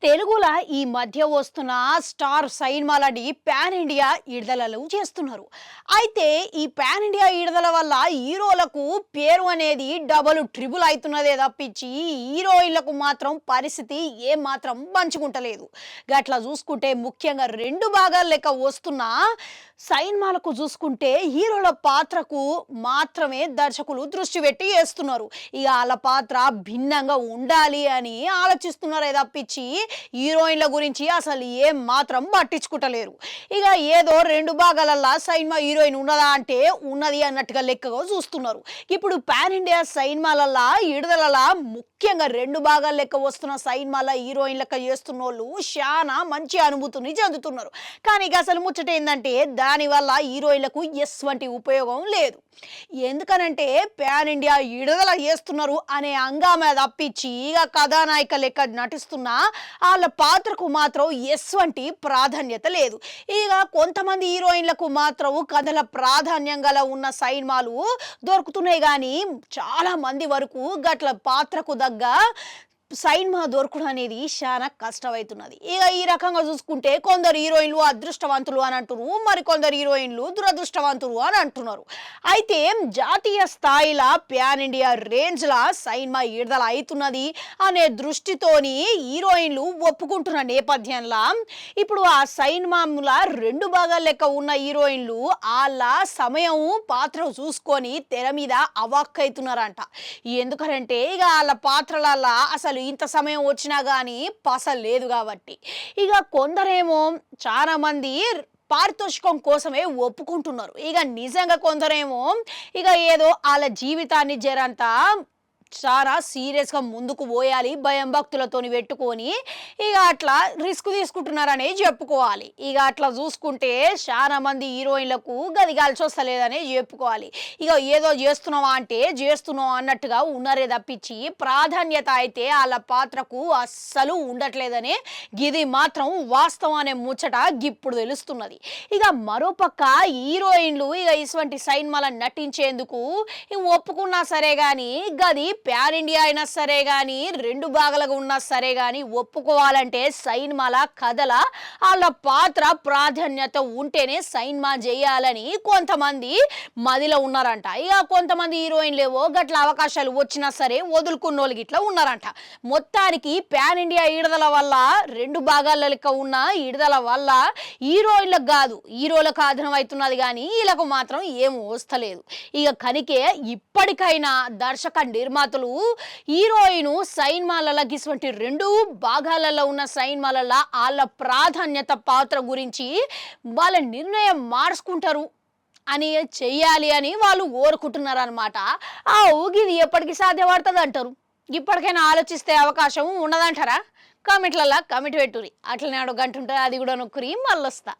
తెలుగుల ఈ మధ్య వస్తున్న స్టార్ సినిమాలని పాన్ ఇండియా విడుదలలు చేస్తున్నారు. అయితే ఈ పాన్ ఇండియా విడుదల వల్ల హీరోలకు పేరు అనేది డబుల్ ట్రిపుల్ అవుతున్నదే తప్పించి హీరోయిన్లకు మాత్రం పరిస్థితి ఏం మాత్రం మంచుకుంటలేదు. గట్లా చూసుకుంటే ముఖ్యంగా రెండు భాగాలు లెక్క వస్తున్న సినిమాలకు చూసుకుంటే హీరోల పాత్రకు మాత్రమే దర్శకులు దృష్టి పెట్టి చేస్తున్నారు. ఇక వాళ్ళ పాత్ర భిన్నంగా ఉండాలి అని ఆలోచిస్తున్నారే తప్పించి హీరోయిన్ల గురించి అసలు ఏం మాత్రం పట్టించుకుంటలేరు. ఇక ఏదో రెండు భాగాలల్లా సినిమా హీరోయిన్ ఉన్నదా అంటే ఉన్నది అన్నట్టుగా లెక్కగా చూస్తున్నారు. ఇప్పుడు పాన్ ఇండియా సినిమాలల్లా విడుదలలా ముఖ్యంగా రెండు భాగాలు లెక్క వస్తున్న సినిమాల హీరోయిన్ లెక్క చేస్తున్న వాళ్ళు చాలా మంచి అనుభూతిని చెందుతున్నారు. కానీ ఇక అసలు ముచ్చట ఏంటంటే దానివల్ల హీరోయిన్లకు ఎటువంటి ఉపయోగం లేదు. ఎందుకనంటే పాన్ ఇండియా విడుదల చేస్తున్నారు అనే హంగామా తప్పించి ఇక కథానాయిక లెక్క నటిస్తున్న వాళ్ళ పాత్రకు మాత్రం ఎటువంటి ప్రాధాన్యత లేదు. ఇక కొంతమంది హీరోయిన్లకు మాత్రం కథల ప్రాధాన్యం గల ఉన్న సినిమాలు దొరుకుతున్నాయి, కానీ చాలా మంది వరకు గట్ల పాత్రకు తగ్గ సినిమా దొరకడం అనేది చాలా కష్టమవుతున్నది. ఇక ఈ రకంగా చూసుకుంటే కొందరు హీరోయిన్లు అదృష్టవంతులు అని అంటున్నారు, మరికొందరు హీరోయిన్లు దురదృష్టవంతులు అని అంటున్నారు. అయితే జాతీయ స్థాయిలో పాన్ ఇండియా రేంజ్ల సినిమా విడుదల అవుతున్నది అనే దృష్టితోని హీరోయిన్లు ఒప్పుకుంటున్న నేపథ్యంలో ఇప్పుడు ఆ సినిమాల రెండు భాగాల లెక్క ఉన్న హీరోయిన్లు వాళ్ళ సమయం పాత్ర చూసుకొని తెర మీద అవాక్కవుతున్నారంట. ఎందుకంటే ఇక వాళ్ళ పాత్రలలో అసలు ఇంత సమయం వచ్చినా కానీ పస లేదు కాబట్టి. ఇక కొందరేమో చాలా మంది పారితోషికం కోసమే ఒప్పుకుంటున్నారు. ఇక నిజంగా కొందరేమో ఇక ఏదో వాళ్ళ జీవితాన్ని జరంతా చాలా సీరియస్గా ముందుకు పోయాలి భయం భక్తులతోని పెట్టుకొని ఇక అట్లా రిస్క్ తీసుకుంటున్నారనే చెప్పుకోవాలి. ఇక అట్లా చూసుకుంటే చాలా మంది హీరోయిన్లకు గది కలిసి వస్తలేదనే చెప్పుకోవాలి. ఇక ఏదో చేస్తున్నావా అంటే చేస్తున్నాం అన్నట్టుగా ఉన్నారే తప్పించి ప్రాధాన్యత అయితే వాళ్ళ పాత్రకు అస్సలు ఉండట్లేదనే గిది మాత్రం వాస్తవం అనే ముచ్చట ఇప్పుడు తెలుస్తున్నది. ఇక మరోపక్క హీరోయిన్లు ఇక ఇటువంటి సినిమాలను నటించేందుకు ఒప్పుకున్నా సరే కానీ గది పాన్ ఇండియా అయినా సరే కానీ రెండు భాగాలుగా ఉన్నా సరే కానీ ఒప్పుకోవాలంటే సినిమాల కథల వాళ్ళ పాత్ర ప్రాధాన్యత ఉంటేనే సినిమా చేయాలని కొంతమంది మదిలో ఉన్నారంట. ఇక కొంతమంది హీరోయిన్లేవో గట్ల అవకాశాలు వచ్చినా సరే వదులుకున్న వాళ్ళు గిట్లా ఉన్నారంట. మొత్తానికి పాన్ ఇండియా విడుదల వల్ల రెండు భాగాల లెక్క ఉన్న విడుదల వల్ల హీరోయిన్లకు కాదు హీరోలకు ఆధీనం అవుతున్నది, కానీ వీళ్ళకు మాత్రం ఏం వస్తలేదు. ఇక కనుకే ఇప్పటికైనా దర్శక నిర్మాత హీరోయిన్ సినిమాలలో ఇటువంటి రెండు భాగాలలో ఉన్న సినిమాలలో వాళ్ళ ప్రాధాన్యత పాత్ర గురించి వాళ్ళ నిర్ణయం మార్చుకుంటారు అని చెయ్యాలి అని వాళ్ళు కోరుకుంటున్నారు అనమాట. ఆ ఊగిది ఎప్పటికీ సాధ్యపడుతుంది అంటారు. ఇప్పటికైనా ఆలోచిస్తే అవకాశం ఉన్నదంటారా? కామెంట్లలో కామెంట్ పెట్టుర్రి. అట్లనే గంట ఉంటుంది, అది కూడా నొక్కురి మళ్ళొస్తా.